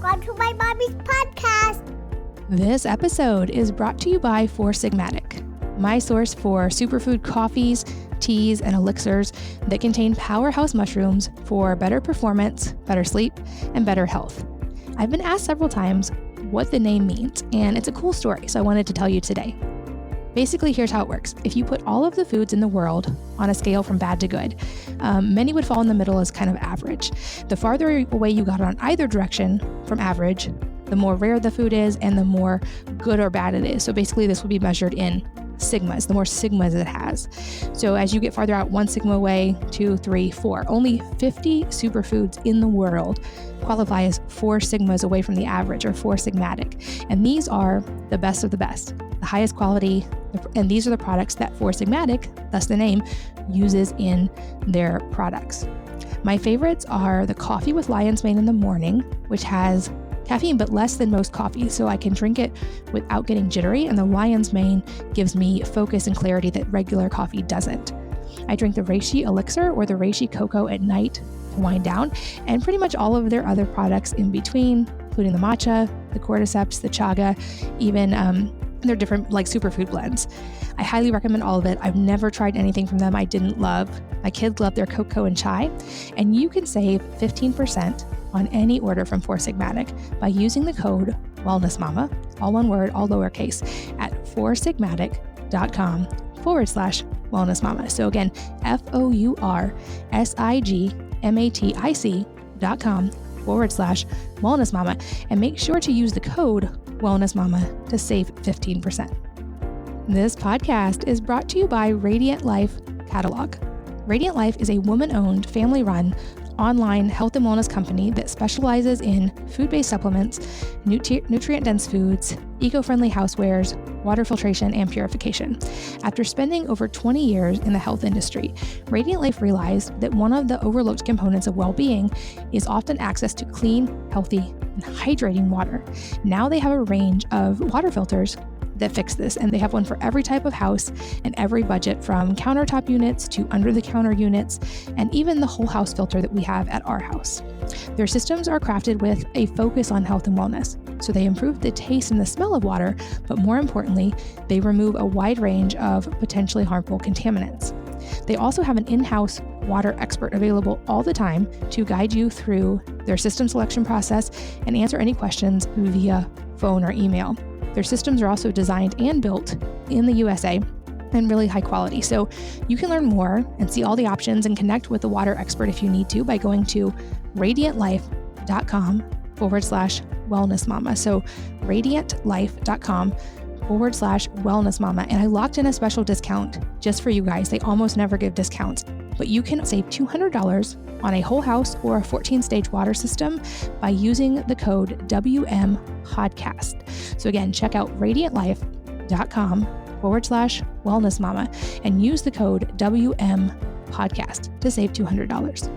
Welcome to my mommy's podcast. This episode is brought to you by Four Sigmatic, my source for superfood coffees, teas, and elixirs that contain powerhouse mushrooms for better performance, better sleep, and better health. I've been asked several times what the name means, and it's a cool story, so I wanted to tell you today. Basically, here's how it works. If you put all of the foods in the world on a scale from bad to good, many would fall in the middle as kind of average. The farther away you got on either direction from average, the more rare the food is and the more good or bad it is. So basically, this would be measured in sigmas, the more sigmas it has. So as you get farther out, 1 sigma away, 2, 3, 4, only 50 superfoods in the world qualify as 4 sigmas away from the average, or 4 sigmatic. And these are the best of the best, the highest quality, and these are the products that Four Sigmatic, thus the name, uses in their products. My favorites are the coffee with lion's mane in the morning, which has caffeine but less than most coffee, so I can drink it without getting jittery, and the lion's mane gives me focus and clarity that regular coffee doesn't. I drink the Reishi Elixir or the Reishi Cocoa at night to wind down, and pretty much all of their other products in between, including the matcha, the cordyceps, the chaga, even their different superfood blends. I highly recommend all of it. I've never tried anything from them I didn't love. My kids love their cocoa and chai, and you can save 15% on any order from Four Sigmatic by using the code WellnessMama, all one word, all lowercase, at foursigmatic.com/wellnessmama. So again, foursigmatic.com/wellnessmama, and make sure to use the code WellnessMama to save 15%. This podcast is brought to you by Radiant Life Catalog. Radiant Life is a woman-owned, family-run, online health and wellness company that specializes in food-based supplements, nutrient-dense foods, eco-friendly housewares, water filtration, and purification. After spending over 20 years in the health industry, Radiant Life realized that one of the overlooked components of well-being is often access to clean, healthy, and hydrating water. Now they have a range of water filters that fix this, and they have one for every type of house and every budget, from countertop units to under-the-counter units, and even the whole house filter that we have at our house. Their systems are crafted with a focus on health and wellness, so they improve the taste and the smell of water, but more importantly, they remove a wide range of potentially harmful contaminants. They also have an in-house water expert available all the time to guide you through their system selection process and answer any questions via phone or email. Their systems are also designed and built in the USA and really high quality. So you can learn more and see all the options and connect with the water expert if you need to by going to radiantlife.com/wellnessmama. So radiantlife.com/wellnessmama. And I locked in a special discount just for you guys. They almost never give discounts, but you can save $200 on a whole house or a 14-stage water system by using the code WMPodcast. So again, check out radiantlife.com/wellnessmama and use the code WMPodcast to save $200.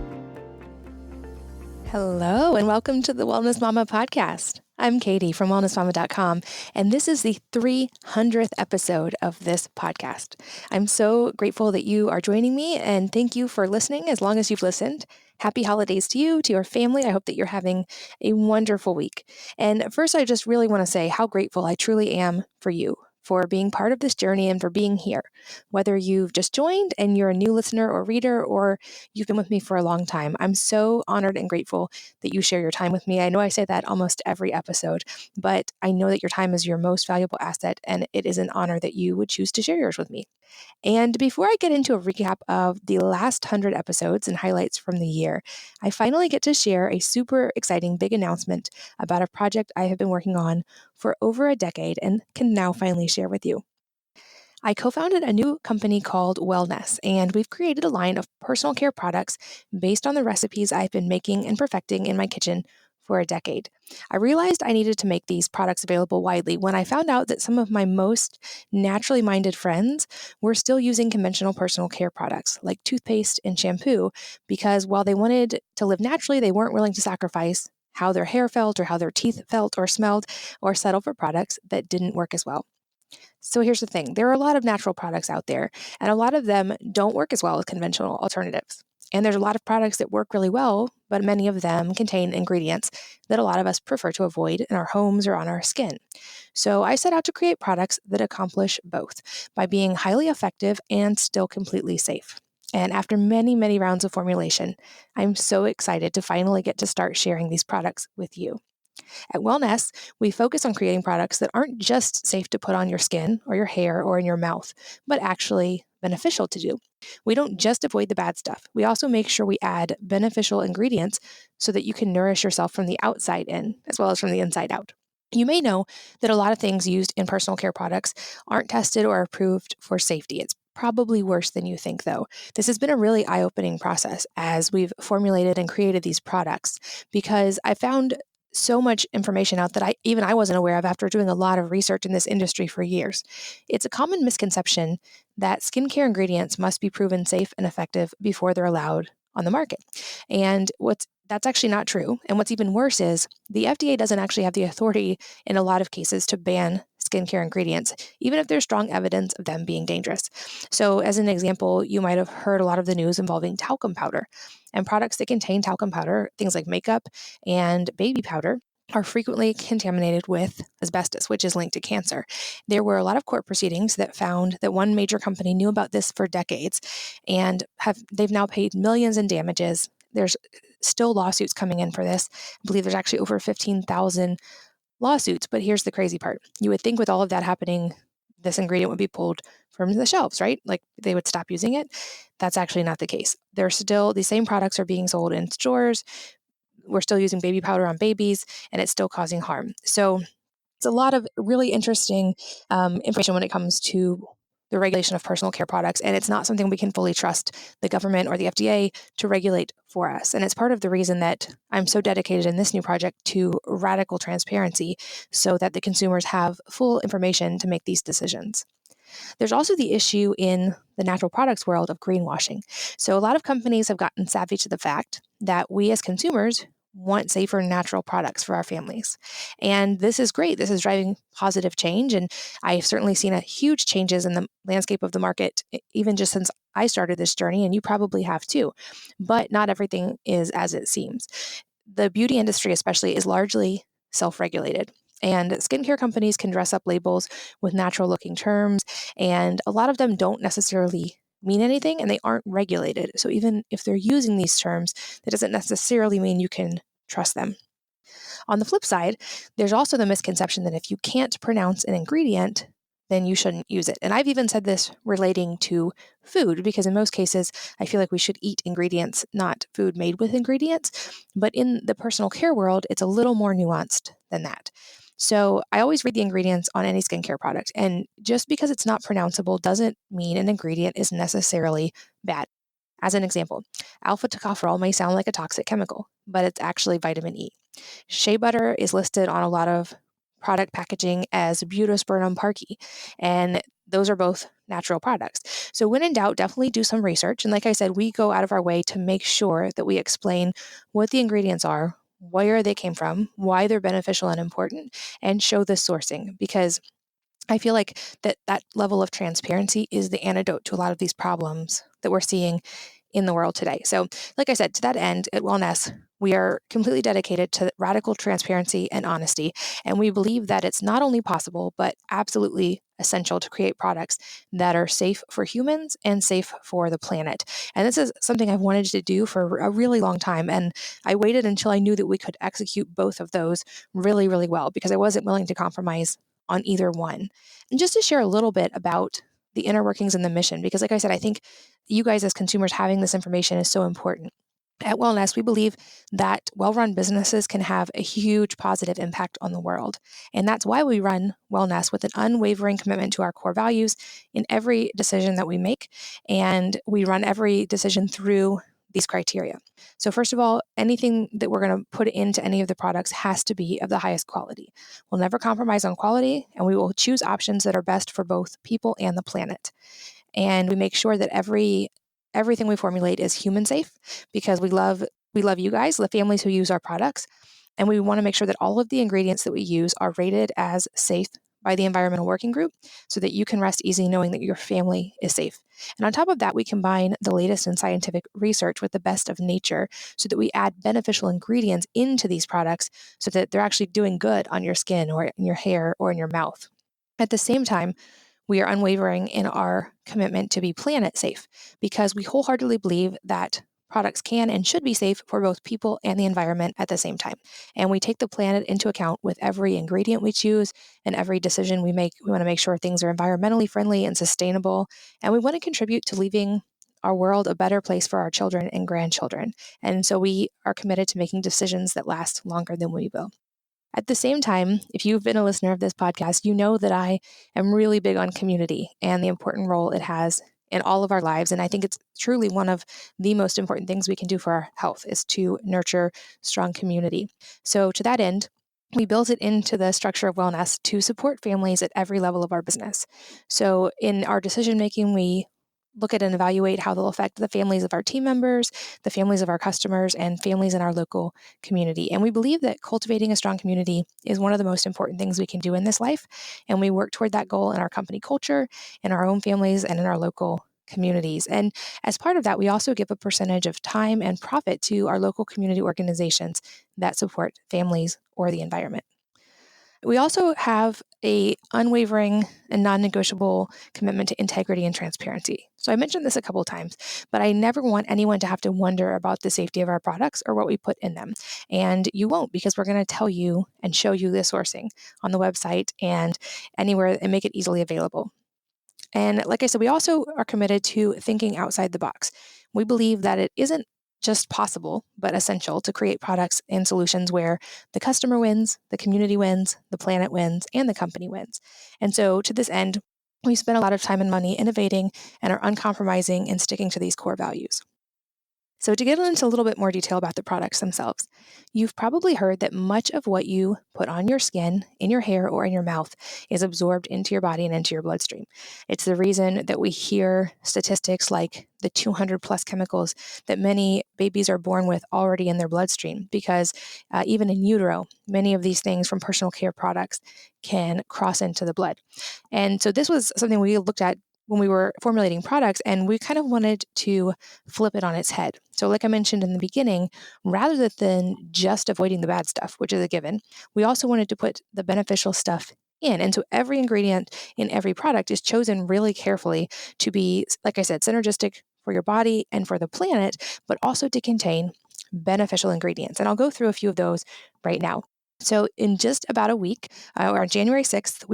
Hello, and welcome to the Wellness Mama podcast. I'm Katie from wellnessmama.com, and this is the 300th episode of this podcast. I'm so grateful that you are joining me, and thank you for listening as long as you've listened. Happy holidays to you, to your family. I hope that you're having a wonderful week. And first, I just really want to say how grateful I truly am for you, for being part of this journey and for being here. Whether you've just joined and you're a new listener or reader, or you've been with me for a long time, I'm so honored and grateful that you share your time with me. I know I say that almost every episode, but I know that your time is your most valuable asset, and it is an honor that you would choose to share yours with me. And before I get into a recap of the last 100 episodes and highlights from the year, I finally get to share a super exciting big announcement about a project I have been working on for over a decade and can now finally share with you. I co-founded a new company called Wellness, and we've created a line of personal care products based on the recipes I've been making and perfecting in my kitchen for a decade. I realized I needed to make these products available widely when I found out that some of my most naturally minded friends were still using conventional personal care products like toothpaste and shampoo, because while they wanted to live naturally, they weren't willing to sacrifice how their hair felt or how their teeth felt or smelled, or settle for products that didn't work as well. So here's the thing. There are a lot of natural products out there, and a lot of them don't work as well as conventional alternatives. And there's a lot of products that work really well, but many of them contain ingredients that a lot of us prefer to avoid in our homes or on our skin. So I set out to create products that accomplish both by being highly effective and still completely safe. And after many, many rounds of formulation, I'm so excited to finally get to start sharing these products with you. At Wellness, we focus on creating products that aren't just safe to put on your skin or your hair or in your mouth, but actually beneficial to do. We don't just avoid the bad stuff. We also make sure we add beneficial ingredients so that you can nourish yourself from the outside in as well as from the inside out. You may know that a lot of things used in personal care products aren't tested or approved for safety. It's probably worse than you think, though. This has been a really eye-opening process as we've formulated and created these products because I found so much information out that I wasn't aware of after doing a lot of research in this industry for years. It's a common misconception that skincare ingredients must be proven safe and effective before they're allowed on the market. And that's actually not true. And what's even worse is the FDA doesn't actually have the authority in a lot of cases to ban skincare ingredients, even if there's strong evidence of them being dangerous. So as an example, you might have heard a lot of the news involving talcum powder and products that contain talcum powder, things like makeup and baby powder, are frequently contaminated with asbestos, which is linked to cancer. There were a lot of court proceedings that found that one major company knew about this for decades and they've now paid millions in damages. There's still lawsuits coming in for this. I believe there's actually over 15,000 lawsuits, but here's the crazy part. You would think with all of that happening, this ingredient would be pulled from the shelves, right? Like they would stop using it. That's actually not the case. These same products are being sold in stores. We're still using baby powder on babies, and it's still causing harm. So it's a lot of really interesting information when it comes to the regulation of personal care products, and it's not something we can fully trust the government or the FDA to regulate for us. And it's part of the reason that I'm so dedicated in this new project to radical transparency so that the consumers have full information to make these decisions. There's also the issue in the natural products world of greenwashing. So a lot of companies have gotten savvy to the fact that we as consumers want safer natural products for our families. And this is great. This is driving positive change. And I've certainly seen a huge changes in the landscape of the market, even just since I started this journey, and you probably have too. But not everything is as it seems. The beauty industry especially is largely self-regulated. And skincare companies can dress up labels with natural looking terms, and a lot of them don't necessarily mean anything and they aren't regulated. So even if they're using these terms, that doesn't necessarily mean you can trust them. On the flip side, there's also the misconception that if you can't pronounce an ingredient, then you shouldn't use it. And I've even said this relating to food, because in most cases, I feel like we should eat ingredients, not food made with ingredients. But in the personal care world, it's a little more nuanced than that. So I always read the ingredients on any skincare product. And just because it's not pronounceable doesn't mean an ingredient is necessarily bad. As an example, alpha tocopherol may sound like a toxic chemical, but it's actually vitamin E. Shea butter is listed on a lot of product packaging as Butyspermum parkii, and those are both natural products. So when in doubt, definitely do some research. And like I said, we go out of our way to make sure that we explain what the ingredients are, where they came from, why they're beneficial and important, and show the sourcing, because I feel like that level of transparency is the antidote to a lot of these problems that we're seeing in the world today. So, like I said, to that end, at Wellness, we are completely dedicated to radical transparency and honesty. And we believe that it's not only possible, but absolutely essential to create products that are safe for humans and safe for the planet. And this is something I've wanted to do for a really long time. And I waited until I knew that we could execute both of those really, really well, because I wasn't willing to compromise on either one. And just to share a little bit about the inner workings and the mission, because like I said, I think you guys as consumers having this information is so important. At Wellness, we believe that well-run businesses can have a huge positive impact on the world. And that's why we run Wellness with an unwavering commitment to our core values in every decision that we make. And we run every decision through these criteria. So first of all, anything that we're going to put into any of the products has to be of the highest quality. We'll never compromise on quality, and we will choose options that are best for both people and the planet. And we make sure that everything we formulate is human safe, because we love you guys, the families who use our products. And we want to make sure that all of the ingredients that we use are rated as safe by the Environmental Working Group so that you can rest easy knowing that your family is safe. And on top of that, we combine the latest in scientific research with the best of nature so that we add beneficial ingredients into these products so that they're actually doing good on your skin or in your hair or in your mouth. At the same time, we are unwavering in our commitment to be planet safe because we wholeheartedly believe that products can and should be safe for both people and the environment at the same time. And we take the planet into account with every ingredient we choose and every decision we make. We want to make sure things are environmentally friendly and sustainable. And we want to contribute to leaving our world a better place for our children and grandchildren. And so we are committed to making decisions that last longer than we will. At the same time, if you've been a listener of this podcast, you know that I am really big on community and the important role it has in all of our lives. And I think it's truly one of the most important things we can do for our health is to nurture strong community. So to that end, we built it into the structure of wellness to support families at every level of our business. So in our decision making, we look at and evaluate how they'll affect the families of our team members, the families of our customers, and families in our local community. And we believe that cultivating a strong community is one of the most important things we can do in this life. And we work toward that goal in our company culture, in our own families, and in our local communities. And as part of that, we also give a percentage of time and profit to our local community organizations that support families or the environment. We also have a unwavering and non-negotiable commitment to integrity and transparency. So I mentioned this a couple of times, but I never want anyone to have to wonder about the safety of our products or what we put in them. And you won't, because we're going to tell you and show you the sourcing on the website and anywhere and make it easily available. And like I said, we also are committed to thinking outside the box. We believe that it isn't just possible, but essential to create products and solutions where the customer wins, the community wins, the planet wins, and the company wins. And so to this end, we spend a lot of time and money innovating and are uncompromising in sticking to these core values. So to get into a little bit more detail about the products themselves, you've probably heard that much of what you put on your skin, in your hair, or in your mouth is absorbed into your body and into your bloodstream. It's the reason that we hear statistics like the 200 plus chemicals that many babies are born with already in their bloodstream, because even in utero, many of these things from personal care products can cross into the blood. And so this was something we looked at when we were formulating products, and we kind of wanted to flip it on its head. So like I mentioned in the beginning, rather than just avoiding the bad stuff, which is a given, we also wanted to put the beneficial stuff in. And so every ingredient in every product is chosen really carefully to be, like I said, synergistic for your body and for the planet, but also to contain beneficial ingredients. And I'll go through a few of those right now. So in just about a week, or on January 6th,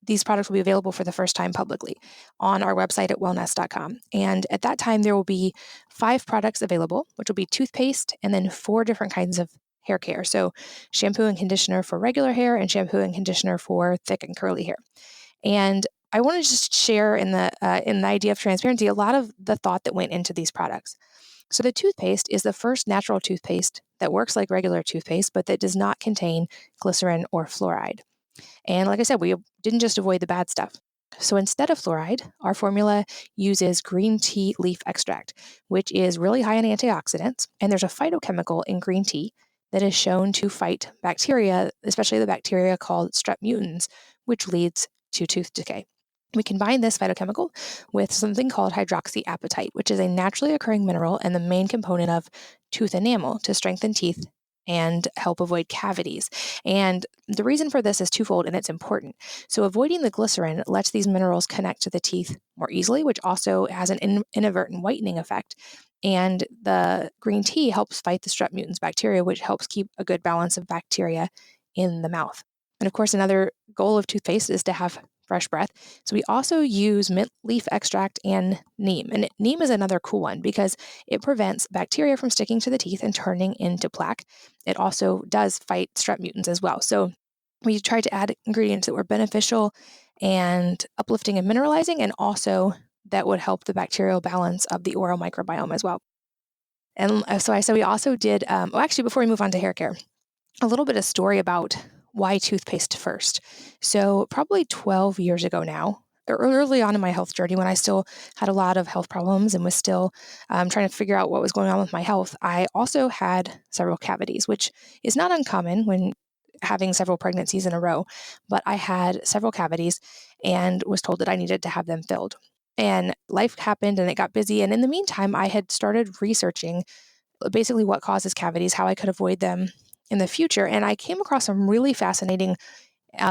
these products will be available for the first time publicly on our website at wellness.com. And at that time, there will be 5 products available, which will be toothpaste and then 4 different kinds of hair care. So shampoo and conditioner for regular hair and shampoo and conditioner for thick and curly hair. And I want to just share in the idea of transparency, a lot of the thought that went into these products. So the toothpaste is the first natural toothpaste that works like regular toothpaste, but that does not contain glycerin or fluoride. And like I said, we didn't just avoid the bad stuff. So instead of fluoride, our formula uses green tea leaf extract, which is really high in antioxidants. And there's a phytochemical in green tea that is shown to fight bacteria, especially the bacteria called strep mutans, which leads to tooth decay. We combine this phytochemical with something called hydroxyapatite, which is a naturally occurring mineral and the main component of tooth enamel to strengthen teeth and help avoid cavities. And the reason for this is twofold, and it's important. So avoiding the glycerin lets these minerals connect to the teeth more easily, which also has an inadvertent whitening effect. And the green tea helps fight the strep mutans bacteria, which helps keep a good balance of bacteria in the mouth. And of course, another goal of toothpaste is to have fresh breath. So we also use mint leaf extract and neem. And neem is another cool one because it prevents bacteria from sticking to the teeth and turning into plaque. It also does fight strep mutans as well. So we tried to add ingredients that were beneficial and uplifting and mineralizing, and also that would help the bacterial balance of the oral microbiome as well. And so I said we also did, actually, before we move on to hair care, a little bit of story about why toothpaste first. So probably 12 years ago now, or early on in my health journey, when I still had a lot of health problems and was still trying to figure out what was going on with my health, I also had several cavities, which is not uncommon when having several pregnancies in a row, but I had several cavities and was told that I needed to have them filled. And life happened and it got busy. And in the meantime, I had started researching basically what causes cavities, how I could avoid them in the future. And I came across some really fascinating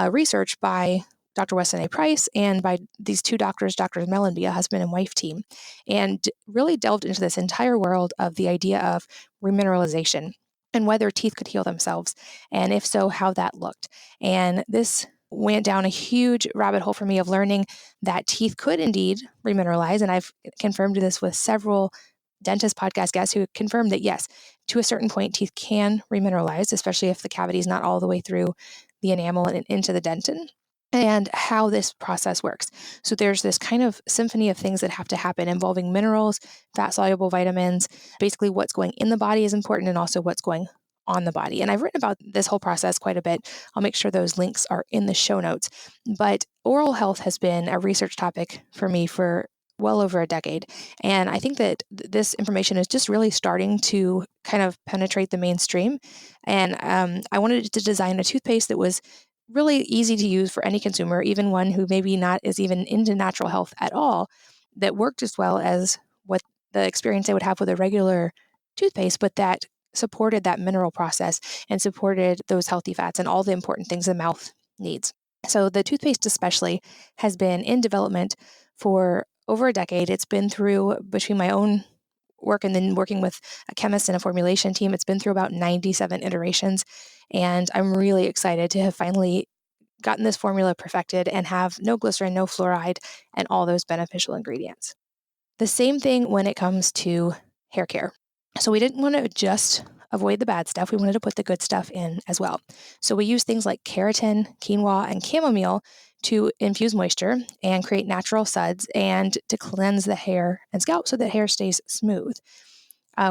research by Dr. Weston A. Price and by these two doctors, Drs. Mellanby, a husband and wife team, and really delved into this entire world of the idea of remineralization and whether teeth could heal themselves, and if so, how that looked. And this went down a huge rabbit hole for me of learning that teeth could indeed remineralize. And I've confirmed this with several dentist podcast guests who confirmed that yes, to a certain point, teeth can remineralize, especially if the cavity is not all the way through the enamel and into the dentin, and how this process works. So there's this kind of symphony of things that have to happen involving minerals, fat-soluble vitamins. Basically, what's going in the body is important, and also what's going on the body. And I've written about this whole process quite a bit. I'll make sure those links are in the show notes. But oral health has been a research topic for me for well over a decade. And I think that this information is just really starting to kind of penetrate the mainstream. And I wanted to design a toothpaste that was really easy to use for any consumer, even one who maybe not is even into natural health at all, that worked as well as what the experience they would have with a regular toothpaste, but that supported that mineral process and supported those healthy fats and all the important things the mouth needs. So the toothpaste especially has been in development for over a decade. It's been through, between my own work and then working with a chemist and a formulation team, it's been through about 97 iterations. And I'm really excited to have finally gotten this formula perfected and have no glycerin, no fluoride, and all those beneficial ingredients. The same thing when it comes to hair care. So we didn't want to just avoid the bad stuff. We wanted to put the good stuff in as well. So we use things like keratin, quinoa, and chamomile to infuse moisture and create natural suds and to cleanse the hair and scalp so that hair stays smooth.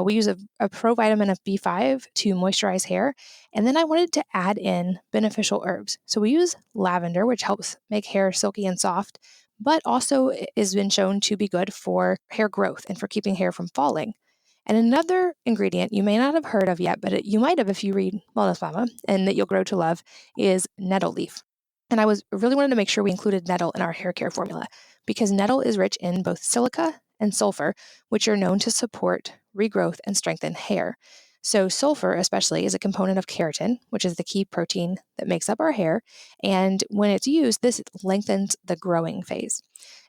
We use a provitamin of B5 to moisturize hair. And then I wanted to add in beneficial herbs. So we use lavender, which helps make hair silky and soft, but also has been shown to be good for hair growth and for keeping hair from falling. And another ingredient you may not have heard of yet, but you might have if you read Wellness Mama and that you'll grow to love, is nettle leaf. And I really wanted to make sure we included nettle in our hair care formula because nettle is rich in both silica and sulfur, which are known to support regrowth and strengthen hair. So sulfur especially is a component of keratin, which is the key protein that makes up our hair. And when it's used, this lengthens the growing phase.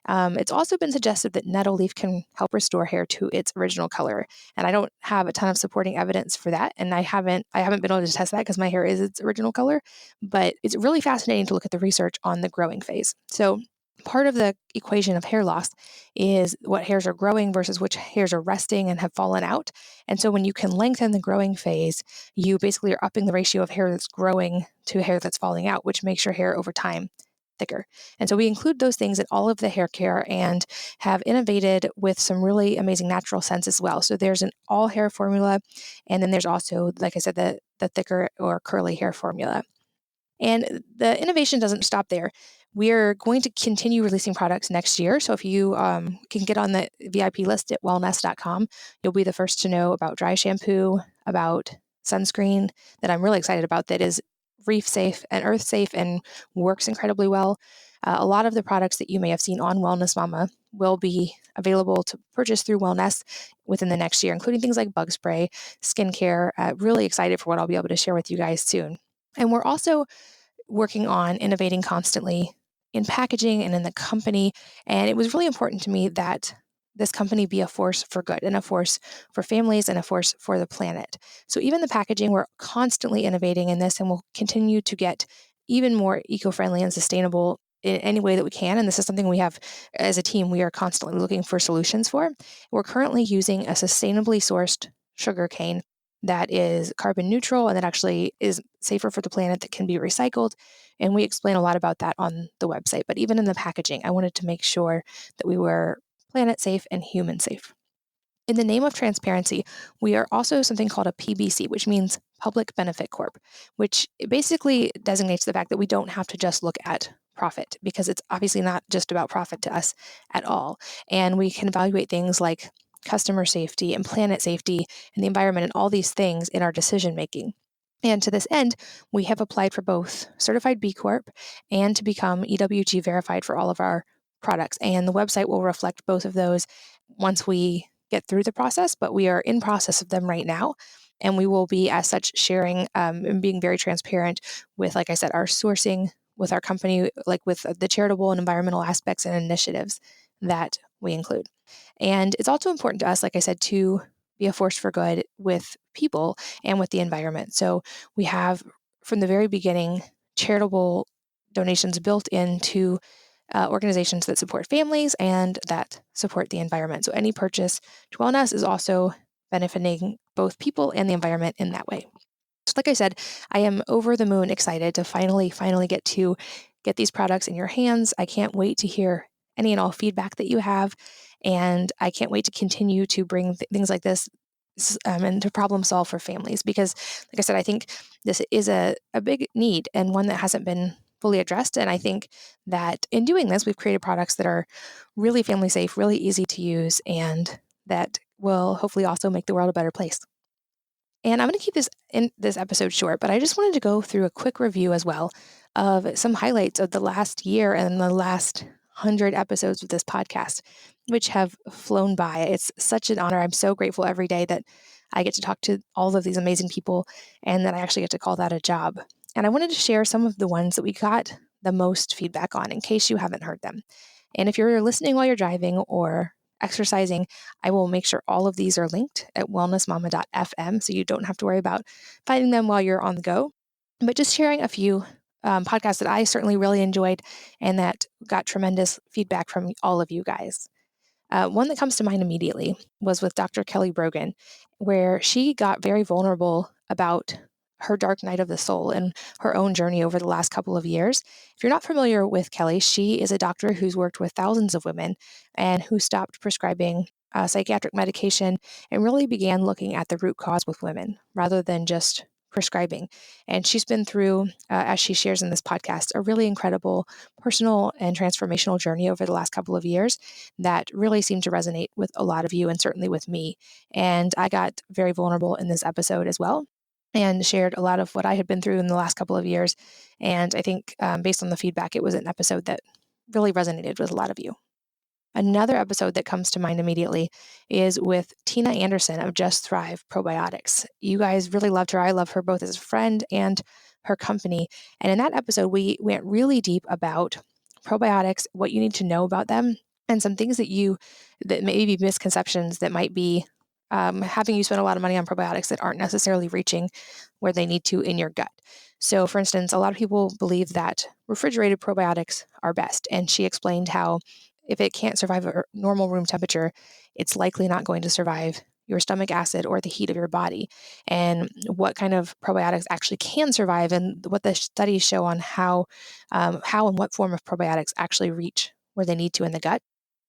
It's also been suggested that nettle leaf can help restore hair to its original color. And I don't have a ton of supporting evidence for that. And I haven't been able to test that because my hair is its original color. But it's really fascinating to look at the research on the growing phase. So part of the equation of hair loss is what hairs are growing versus which hairs are resting and have fallen out. And so when you can lengthen the growing phase, you basically are upping the ratio of hair that's growing to hair that's falling out, which makes your hair over time thicker. And so we include those things in all of the hair care and have innovated with some really amazing natural scents as well. So there's an all hair formula. And then there's also, like I said, the thicker or curly hair formula. And the innovation doesn't stop there. We're going to continue releasing products next year. So if you can get on the VIP list at wellness.com, you'll be the first to know about dry shampoo, about sunscreen that I'm really excited about that is reef safe and earth safe and works incredibly well. A lot of the products that you may have seen on Wellness Mama will be available to purchase through Wellness within the next year, including things like bug spray, skincare. Really excited for what I'll be able to share with you guys soon. And we're also working on innovating constantly in packaging and in the company. And it was really important to me that this company be a force for good and a force for families and a force for the planet. So even the packaging, we're constantly innovating in this and we'll continue to get even more eco-friendly and sustainable in any way that we can. And this is something we have as a team, we are constantly looking for solutions for. We're currently using a sustainably sourced sugar cane that is carbon neutral and that actually is safer for the planet, that can be recycled. And we explain a lot about that on the website. But even in the packaging, I wanted to make sure that we were planet safe and human safe. In the name of transparency, we are also something called a PBC, which means Public Benefit Corp, which basically designates the fact that we don't have to just look at profit because it's obviously not just about profit to us at all. And we can evaluate things like customer safety and planet safety and the environment and all these things in our decision making. And to this end, we have applied for both Certified B Corp and to become EWG verified for all of our products. And the website will reflect both of those once we get through the process, but we are in process of them right now. And we will be, as such, sharing and being very transparent with, like I said, our sourcing with our company, like with the charitable and environmental aspects and initiatives that we include. And it's also important to us, like I said, to be a force for good with people and with the environment. So we have, from the very beginning, charitable donations built into organizations that support families and that support the environment. So any purchase to wellness is also benefiting both people and the environment in that way. So like I said, I am over the moon excited to finally get these products in your hands. I can't wait to hear any and all feedback that you have. And I can't wait to continue to bring things like this and to problem solve for families because, like I said, I think this is a big need and one that hasn't been fully addressed. And I think that in doing this, we've created products that are really family safe, really easy to use, and that will hopefully also make the world a better place. And I'm going to keep this episode short, but I just wanted to go through a quick review as well of some highlights of the last year and the last 100 episodes of this podcast, which have flown by. It's such an honor. I'm so grateful every day that I get to talk to all of these amazing people and that I actually get to call that a job. And I wanted to share some of the ones that we got the most feedback on in case you haven't heard them. And if you're listening while you're driving or exercising, I will make sure all of these are linked at wellnessmama.fm so you don't have to worry about finding them while you're on the go. But just sharing a few podcasts that I certainly really enjoyed and that got tremendous feedback from all of you guys. One that comes to mind immediately was with Dr. Kelly Brogan, where she got very vulnerable about her dark night of the soul and her own journey over the last couple of years. If you're not familiar with Kelly, she is a doctor who's worked with thousands of women and who stopped prescribing psychiatric medication and really began looking at the root cause with women rather than just prescribing. And she's been through, as she shares in this podcast, a really incredible personal and transformational journey over the last couple of years that really seemed to resonate with a lot of you and certainly with me. And I got very vulnerable in this episode as well and shared a lot of what I had been through in the last couple of years. And I think based on the feedback, it was an episode that really resonated with a lot of you. Another episode that comes to mind immediately is with Tina Anderson of Just Thrive Probiotics. You guys really loved her. I love her both as a friend and her company. And in that episode, we went really deep about probiotics, what you need to know about them, and some things that may be misconceptions that might be having you spend a lot of money on probiotics that aren't necessarily reaching where they need to in your gut. So, for instance, a lot of people believe that refrigerated probiotics are best. And she explained how if it can't survive a normal room temperature, it's likely not going to survive your stomach acid or the heat of your body, and what kind of probiotics actually can survive, and what the studies show on how and what form of probiotics actually reach where they need to in the gut.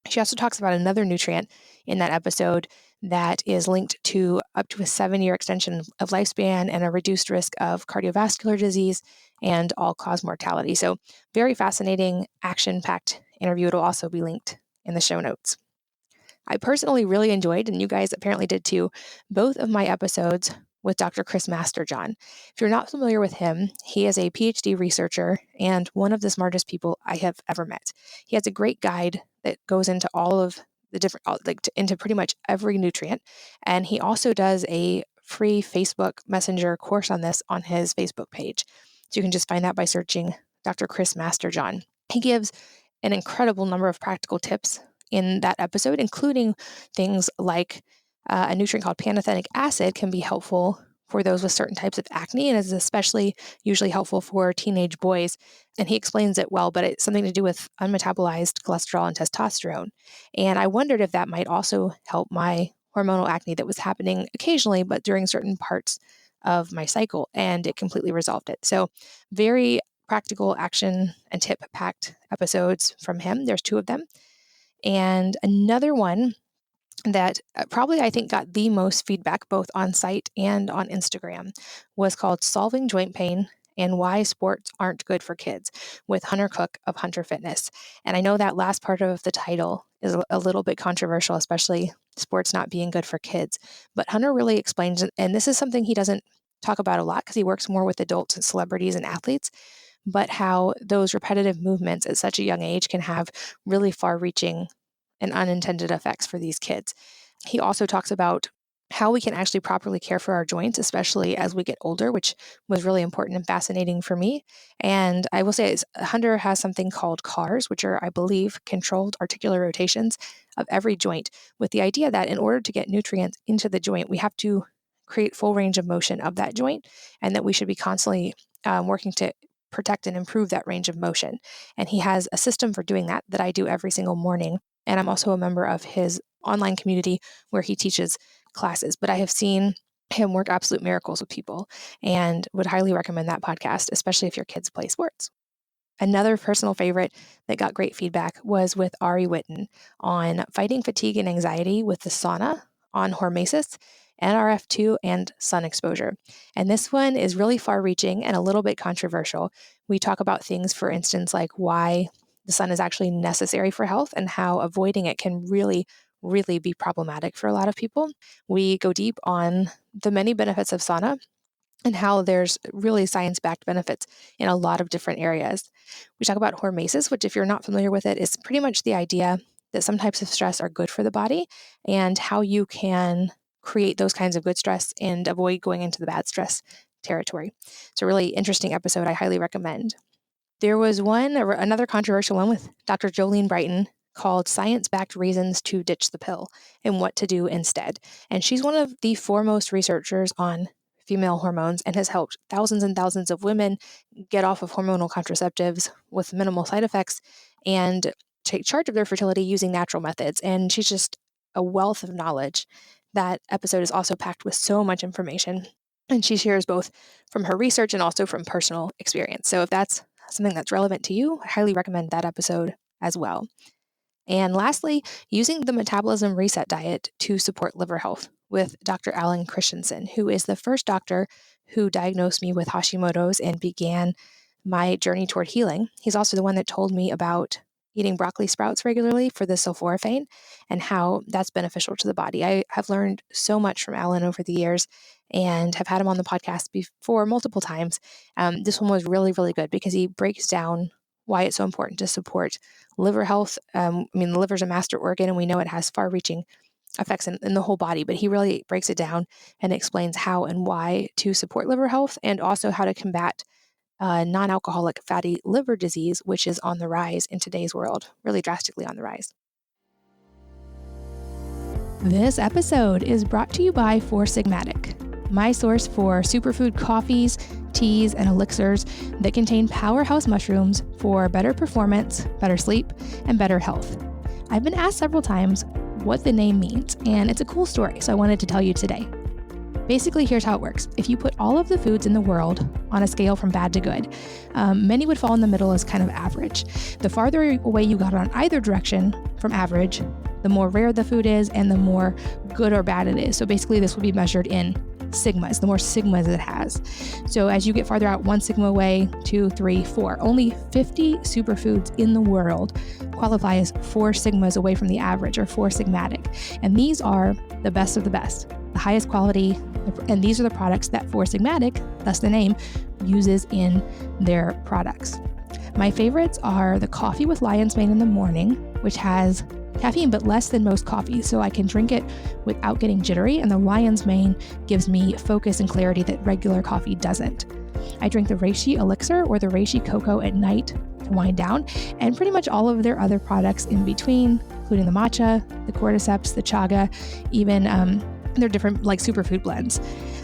She also talks about another nutrient in that episode that is linked to up to a 7-year extension of lifespan and a reduced risk of cardiovascular disease and all-cause mortality. So very fascinating, action-packed interview. It'll also be linked in the show notes. I personally really enjoyed, and you guys apparently did too, both of my episodes with Dr. Chris Masterjohn. If you're not familiar with him, he is a PhD researcher and one of the smartest people I have ever met. He has a great guide that goes into all of the different, into pretty much every nutrient. And he also does a free Facebook Messenger course on this on his Facebook page. So you can just find that by searching Dr. Chris Masterjohn. He gives an incredible number of practical tips in that episode, including things like a nutrient called pantothenic acid can be helpful for those with certain types of acne and is especially usually helpful for teenage boys. And he explains it well, but it's something to do with unmetabolized cholesterol and testosterone. And I wondered if that might also help my hormonal acne that was happening occasionally, but during certain parts of my cycle, and it completely resolved it. So very practical action and tip-packed episodes from him. There's 2 of them. And another one that probably I think got the most feedback both on site and on Instagram was called Solving Joint Pain and Why Sports Aren't Good for Kids with Hunter Cook of Hunter Fitness. And I know that last part of the title is a little bit controversial, especially sports not being good for kids. But Hunter really explains, and this is something he doesn't talk about a lot because he works more with adults and celebrities and athletes, but how those repetitive movements at such a young age can have really far-reaching and unintended effects for these kids. He also talks about how we can actually properly care for our joints, especially as we get older, which was really important and fascinating for me. And I will say Hunter has something called CARS, which are, I believe, controlled articular rotations of every joint, with the idea that in order to get nutrients into the joint, we have to create full range of motion of that joint, and that we should be constantly working to protect and improve that range of motion. And he has a system for doing that I do every single morning. And I'm also a member of his online community where he teaches classes, but I have seen him work absolute miracles with people and would highly recommend that podcast, especially if your kids play sports. Another personal favorite that got great feedback was with Ari Whitten on fighting fatigue and anxiety with the sauna on hormesis, NRF2, and sun exposure. And this one is really far-reaching and a little bit controversial. We talk about things, for instance, like why the sun is actually necessary for health and how avoiding it can really be problematic for a lot of people. We go deep on the many benefits of sauna and how there's really science-backed benefits in a lot of different areas. We talk about hormesis, which if you're not familiar with it, is pretty much the idea that some types of stress are good for the body and how you can create those kinds of good stress and avoid going into the bad stress territory. It's a really interesting episode I highly recommend. There was another controversial one with Dr. Jolene Brighton called Science-Backed Reasons to Ditch the Pill and What to Do Instead. And she's one of the foremost researchers on female hormones and has helped thousands and thousands of women get off of hormonal contraceptives with minimal side effects and take charge of their fertility using natural methods. And she's just a wealth of knowledge. That episode is also packed with so much information. And she shares both from her research and also from personal experience. So if that's something that's relevant to you, I highly recommend that episode as well. And lastly, using the metabolism reset diet to support liver health with Dr. Alan Christensen, who is the first doctor who diagnosed me with Hashimoto's and began my journey toward healing. He's also the one that told me about eating broccoli sprouts regularly for the sulforaphane and how that's beneficial to the body. I have learned so much from Alan over the years and have had him on the podcast before multiple times. This one was really, really good because he breaks down why it's so important to support liver health. The liver is a master organ and we know it has far-reaching effects in the whole body, but he really breaks it down and explains how and why to support liver health and also how to combat non-alcoholic fatty liver disease, which is on the rise in today's world, really drastically on the rise. This episode is brought to you by Four Sigmatic, my source for superfood coffees, teas, and elixirs that contain powerhouse mushrooms for better performance, better sleep, and better health. I've been asked several times what the name means, and it's a cool story, so I wanted to tell you today. Basically, here's how it works. If you put all of the foods in the world on a scale from bad to good, many would fall in the middle as kind of average. The farther away you got on either direction from average, the more rare the food is and the more good or bad it is. So basically, this will be measured in sigmas, the more sigmas it has. So as you get farther out, 1 sigma away, 2, 3, 4, only 50 superfoods in the world qualify as 4 sigmas away from the average or 4 sigmatic. And these are the best of the best, the highest quality. And these are the products that Four Sigmatic, thus the name, uses in their products. My favorites are the coffee with lion's mane in the morning, which has caffeine but less than most coffee, so I can drink it without getting jittery, and the lion's mane gives me focus and clarity that regular coffee doesn't. I drink the Reishi Elixir or the Reishi Cocoa at night to wind down, and pretty much all of their other products in between, including the matcha, the cordyceps, the chaga, even their different superfood blends.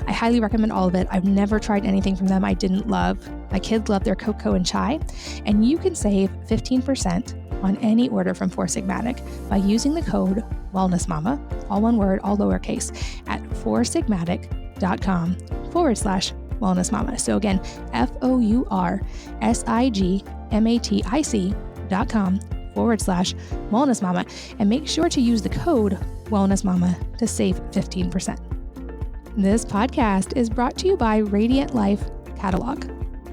I highly recommend all of it. I've never tried anything from them I didn't love. My kids love their cocoa and chai, and you can save 15% on any order from Four Sigmatic by using the code WellnessMama, all one word, all lowercase, at foursigmatic.com/wellnessmama. So again, FOURSIGMATIC.com/wellnessmama, and make sure to use the code WellnessMama to save 15%. This podcast is brought to you by Radiant Life Catalog.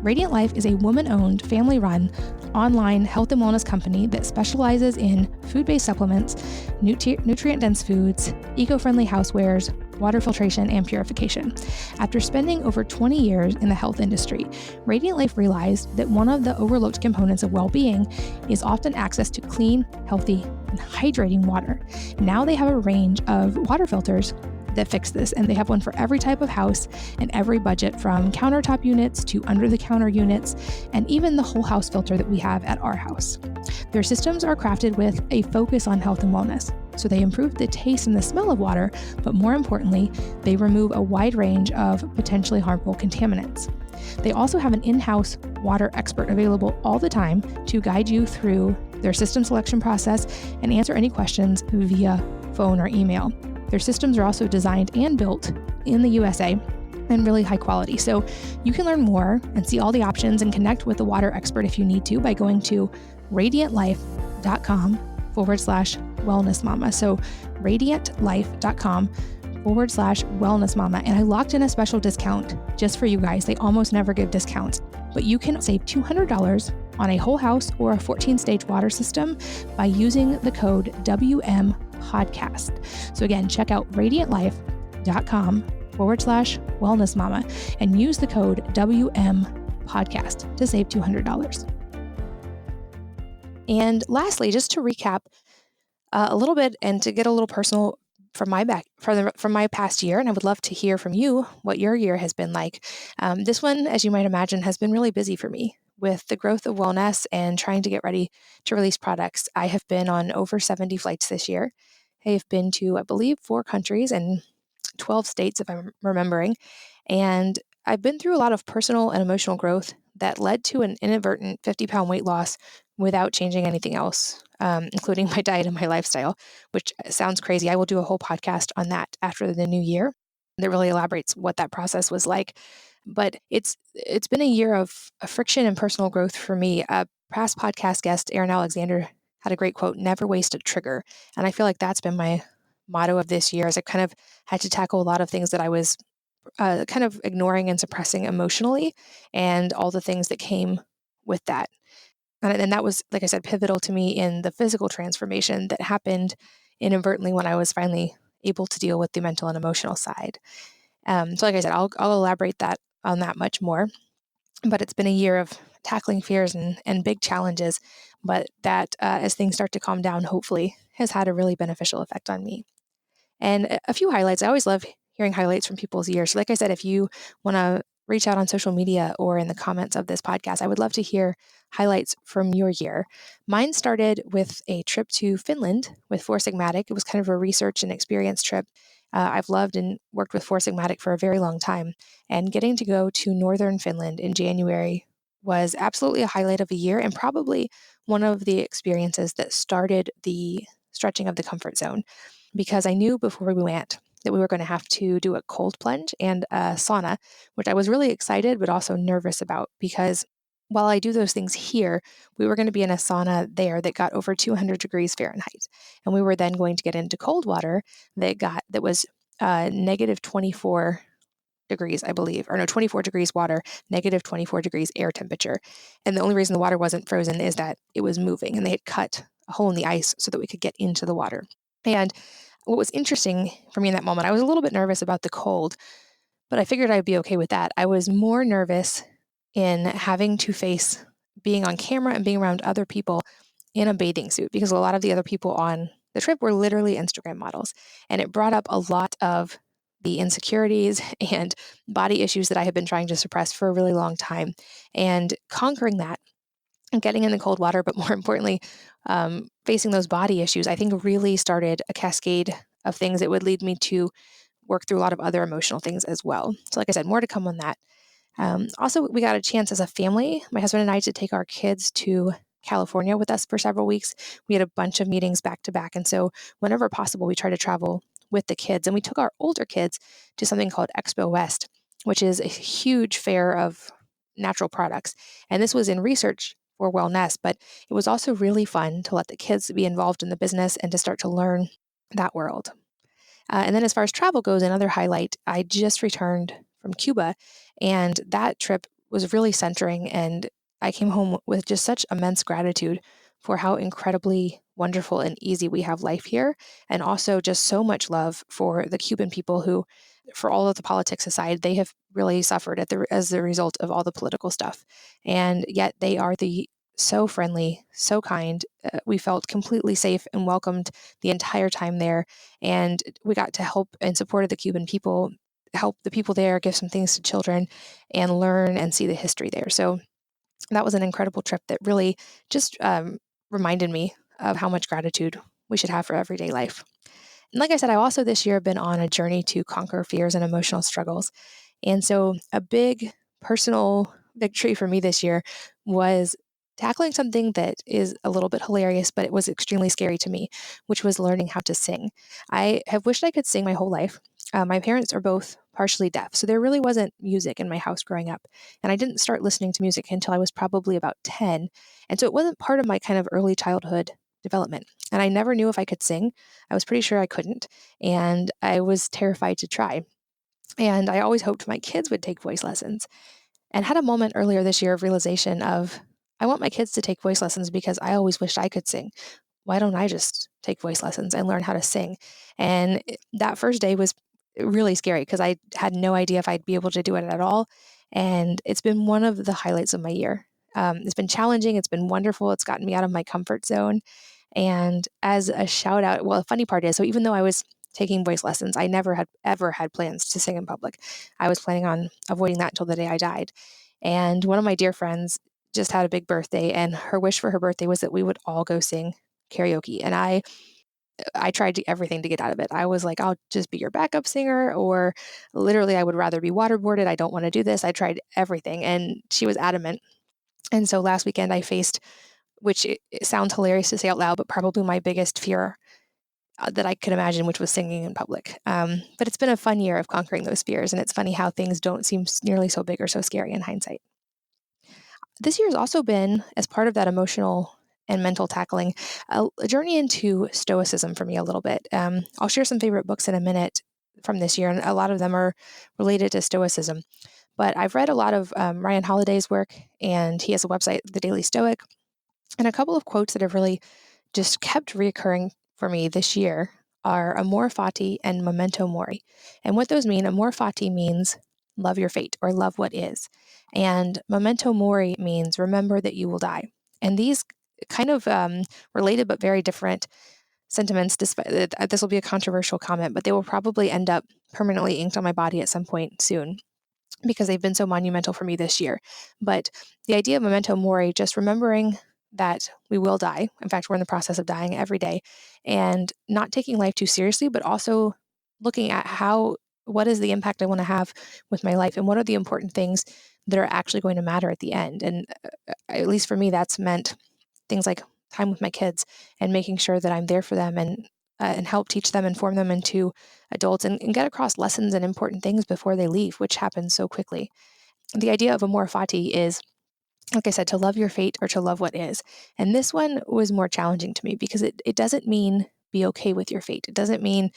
Radiant Life is a woman-owned, family-run, online health and wellness company that specializes in food-based supplements, nutrient-dense foods, eco-friendly housewares, water filtration, and purification. After spending over 20 years in the health industry, Radiant Life realized that one of the overlooked components of well-being is often access to clean, healthy, and hydrating water. Now they have a range of water filters that fix this, and they have one for every type of house and every budget, from countertop units to under-the-counter units, and even the whole house filter that we have at our house. Their systems are crafted with a focus on health and wellness, so they improve the taste and the smell of water, but more importantly, they remove a wide range of potentially harmful contaminants. They also have an in-house water expert available all the time to guide you through their system selection process and answer any questions via phone or email. Their systems are also designed and built in the USA and really high quality. So you can learn more and see all the options and connect with a water expert if you need to by going to radiantlife.com/wellnessmama. So radiantlife.com/wellnessmama. And I locked in a special discount just for you guys. They almost never give discounts, but you can save $200 on a whole house or a 14-stage water system by using the code WMPodcast. So again, check out radiantlife.com/wellnessmama and use the code WMPodcast to save $200. And lastly, just to recap a little bit and to get a little personal from my past year, and I would love to hear from you what your year has been like. This one, as you might imagine, has been really busy for me with the growth of wellness and trying to get ready to release products. I have been on over 70 flights this year. I have been to, I believe, 4 countries and 12 states, if I'm remembering. And I've been through a lot of personal and emotional growth that led to an inadvertent 50-pound weight loss without changing anything else, including my diet and my lifestyle, which sounds crazy. I will do a whole podcast on that after the new year that really elaborates what that process was like. But it's been a year of friction and personal growth for me. A past podcast guest, Aaron Alexander, had a great quote, "Never waste a trigger." And I feel like that's been my motto of this year, as I kind of had to tackle a lot of things that I was kind of ignoring and suppressing emotionally, and all the things that came with that. And that was, like I said, pivotal to me in the physical transformation that happened inadvertently when I was finally able to deal with the mental and emotional side. So like I said, I'll elaborate on that much more. But it's been a year of tackling fears and big challenges, but that as things start to calm down, hopefully has had a really beneficial effect on me. And a few highlights. I always love hearing highlights from people's years. So like I said, if you want to reach out on social media or in the comments of this podcast, I would love to hear highlights from your year. Mine started with a trip to Finland with Four Sigmatic. It was kind of a research and experience trip. I've loved and worked with Four Sigmatic for a very long time, and getting to go to northern Finland in January was absolutely a highlight of a year, and probably one of the experiences that started the stretching of the comfort zone, because I knew before we went that we were going to have to do a cold plunge and a sauna, which I was really excited but also nervous about, because while I do those things here, we were going to be in a sauna there that got over 200 degrees Fahrenheit. And we were then going to get into cold water that was negative 24 degrees, I believe, or no, 24 degrees water, negative 24 degrees air temperature. And the only reason the water wasn't frozen is that it was moving, and they had cut a hole in the ice so that we could get into the water. And what was interesting for me in that moment, I was a little bit nervous about the cold, but I figured I'd be okay with that. I was more nervous in having to face being on camera and being around other people in a bathing suit, because a lot of the other people on the trip were literally Instagram models. And it brought up a lot of the insecurities and body issues that I had been trying to suppress for a really long time. And conquering that and getting in the cold water, but more importantly, facing those body issues, I think really started a cascade of things that would lead me to work through a lot of other emotional things as well. So like I said, more to come on that. Also, we got a chance as a family, my husband and I, to take our kids to California with us for several weeks. We had a bunch of meetings back to back. And so whenever possible, we try to travel with the kids. And we took our older kids to something called Expo West, which is a huge fair of natural products. And this was in research for wellness, but it was also really fun to let the kids be involved in the business and to start to learn that world. And then as far as travel goes, another highlight, I just returned from Cuba, and that trip was really centering, and I came home with just such immense gratitude for how incredibly wonderful and easy we have life here, and also just so much love for the Cuban people who, for all of the politics aside, they have really suffered as a result of all the political stuff. And yet they are so friendly, so kind. We felt completely safe and welcomed the entire time there. And we got to help and support the Cuban people, help the people there, give some things to children, and learn and see the history there. So that was an incredible trip that really just reminded me of how much gratitude we should have for everyday life. And like I said, I also this year have been on a journey to conquer fears and emotional struggles. And so a big personal victory for me this year was tackling something that is a little bit hilarious, but it was extremely scary to me, which was learning how to sing. I have wished I could sing my whole life. My parents are both partially deaf, so there really wasn't music in my house growing up. And I didn't start listening to music until I was probably about 10. And so it wasn't part of my kind of early childhood development. And I never knew if I could sing. I was pretty sure I couldn't. And I was terrified to try. And I always hoped my kids would take voice lessons, and had a moment earlier this year of realization of, I want my kids to take voice lessons because I always wished I could sing. Why don't I just take voice lessons and learn how to sing? And that first day was really scary because I had no idea if I'd be able to do it at all. And it's been one of the highlights of my year. It's been challenging. It's been wonderful. It's gotten me out of my comfort zone. And as a shout out, well, the funny part is, so even though I was taking voice lessons, I never had ever had plans to sing in public. I was planning on avoiding that until the day I died. And one of my dear friends just had a big birthday, and her wish for her birthday was that we would all go sing karaoke. And I tried everything to get out of it. I was like, I'll just be your backup singer, or literally I would rather be waterboarded. I don't want to do this. I tried everything, and she was adamant. And so last weekend I faced, which it sounds hilarious to say out loud, but probably my biggest fear that I could imagine, which was singing in public. But it's been a fun year of conquering those fears, and it's funny how things don't seem nearly so big or so scary in hindsight. This year has also been, as part of that emotional and mental tackling, a journey into stoicism for me a little bit. I'll share some favorite books in a minute from this year, and a lot of them are related to stoicism. But I've read a lot of Ryan Holiday's work, and he has a website, The Daily Stoic, and a couple of quotes that have really just kept reoccurring for me this year are amor fati and memento mori. And what those mean, amor fati means love your fate or love what is. And memento mori means remember that you will die. And these kind of related but very different sentiments, despite this will be a controversial comment, but they will probably end up permanently inked on my body at some point soon, because they've been so monumental for me this year. But the idea of memento mori, just remembering that we will die. In fact, we're in the process of dying every day, and not taking life too seriously, but also looking at what is the impact I want to have with my life, and what are the important things that are actually going to matter at the end. And at least for me, that's meant things like time with my kids and making sure that I'm there for them, and help teach them and form them into adults, and get across lessons and important things before they leave, which happens so quickly. The idea of amor fati is, like I said, to love your fate or to love what is. And this one was more challenging to me because it doesn't mean be okay with your fate. It doesn't mean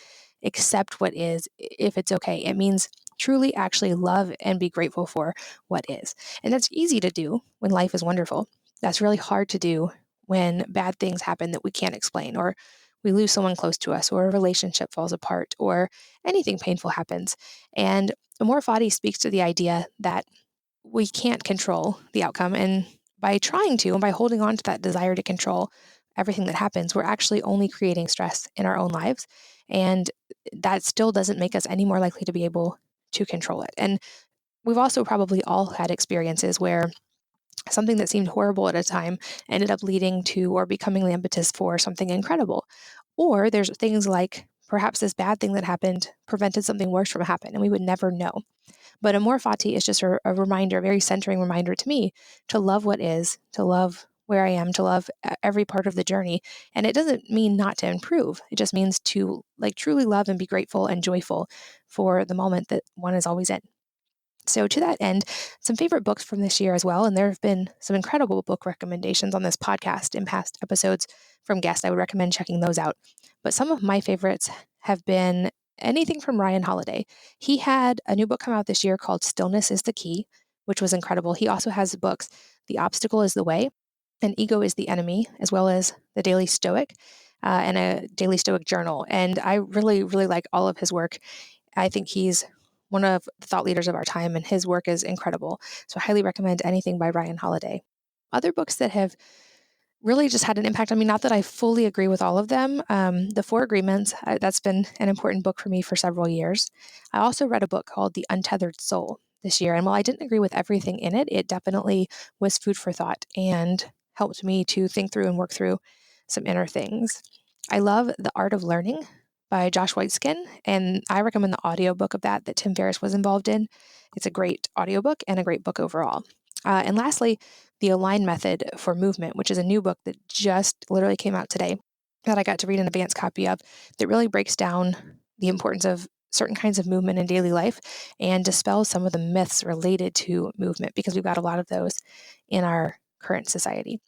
accept what is if it's okay. It means truly actually love and be grateful for what is. And that's easy to do when life is wonderful. That's really hard to do when bad things happen that we can't explain, or we lose someone close to us, or a relationship falls apart, or anything painful happens. And Amor Fati speaks to the idea that we can't control the outcome. And by trying to, and by holding on to that desire to control everything that happens, we're actually only creating stress in our own lives. And that still doesn't make us any more likely to be able to control it. And we've also probably all had experiences where something that seemed horrible at a time ended up leading to or becoming the impetus for something incredible. Or there's things like perhaps this bad thing that happened prevented something worse from happening, and we would never know. But Amor Fati is just a reminder, a very centering reminder to me to love what is, to love where I am, to love every part of the journey. And it doesn't mean not to improve. It just means to truly love and be grateful and joyful for the moment that one is always in. So to that end, some favorite books from this year as well. And there have been some incredible book recommendations on this podcast in past episodes from guests. I would recommend checking those out. But some of my favorites have been anything from Ryan Holiday. He had a new book come out this year called Stillness is the Key, which was incredible. He also has books, The Obstacle is the Way and Ego is the Enemy, as well as The Daily Stoic and a Daily Stoic journal. And I really, really like all of his work. I think he's one of the thought leaders of our time, and his work is incredible. So I highly recommend anything by Ryan Holiday. Other books that have really just had an impact on me, not that I fully agree with all of them. The Four Agreements, that's been an important book for me for several years. I also read a book called The Untethered Soul this year. And while I didn't agree with everything in it, it definitely was food for thought and helped me to think through and work through some inner things. I love The Art of Learning by Josh Waitzkin, and I recommend the audiobook of that Tim Ferriss was involved in. It's a great audiobook and a great book overall. And lastly, The Align Method for Movement, which is a new book that just literally came out today that I got to read an advanced copy of, that really breaks down the importance of certain kinds of movement in daily life and dispels some of the myths related to movement, because we've got a lot of those in our current society.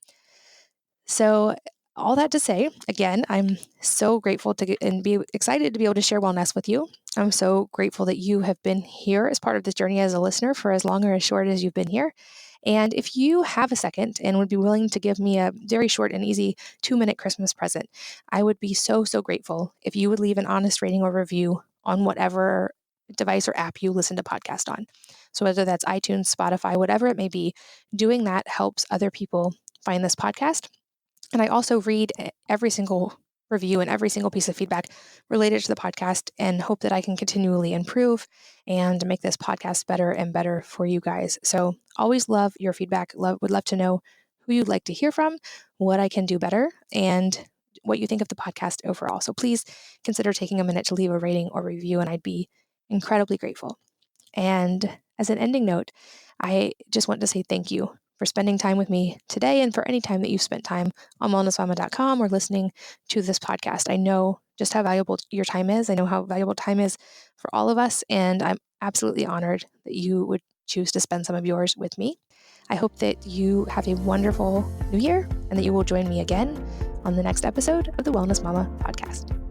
So all that to say, again, I'm so grateful and be excited to be able to share wellness with you. I'm so grateful that you have been here as part of this journey as a listener for as long or as short as you've been here. And if you have a second and would be willing to give me a very short and easy 2-minute Christmas present, I would be so, so grateful if you would leave an honest rating or review on whatever device or app you listen to podcast on. So whether that's iTunes, Spotify, whatever it may be, doing that helps other people find this podcast. And I also read every single review and every single piece of feedback related to the podcast and hope that I can continually improve and make this podcast better and better for you guys. So always love your feedback. Would love to know who you'd like to hear from, what I can do better, and what you think of the podcast overall. So please consider taking a minute to leave a rating or review, and I'd be incredibly grateful. And as an ending note, I just want to say thank you for spending time with me today and for any time that you've spent time on wellnessmama.com or listening to this podcast. I know just how valuable your time is. I know how valuable time is for all of us, and I'm absolutely honored that you would choose to spend some of yours with me. I hope that you have a wonderful new year and that you will join me again on the next episode of the Wellness Mama podcast.